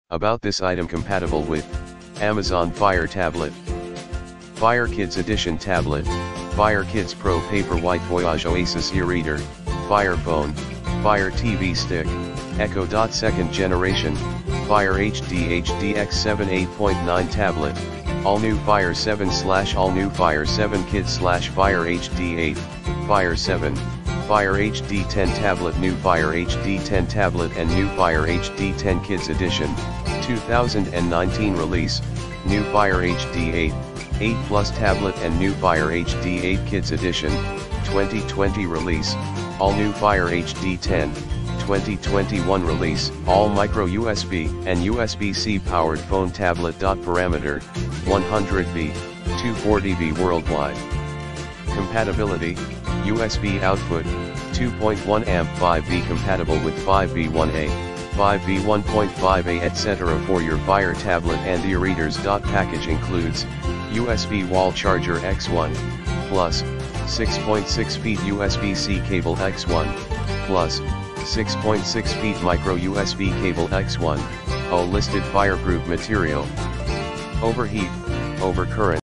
About this item: compatible with Amazon Fire Tablet, Fire Kids Edition Tablet, Fire Kids Pro Paper White Voyage Oasis e-reader, Fire Phone, Fire TV Stick, Echo Dot 2nd Generation, Fire HD HDX7 8.9 Tablet, All New Fire 7 / All New Fire 7 Kids / Fire HD 8, Fire 7, Fire HD 10 Tablet, New Fire HD 10 Tablet and New Fire HD 10 Kids Edition, 2019 release, New Fire HD 8, 8 Plus Tablet and New Fire HD 8 Kids Edition, 2020 release, All New Fire HD 10, 2021 release, all micro USB and USB-C powered phone tablet. Parameter, 100V, 240V worldwide. Compatibility, USB output, 2.1 amp 5V, compatible with 5V1A, 5V 1.5A etc. for your Fire tablet and e-readers. Package includes USB wall charger X1 plus 6.6 feet USB-C cable X1 plus 6.6 feet micro USB cable X1, all listed fireproof material. Overheat, overcurrent,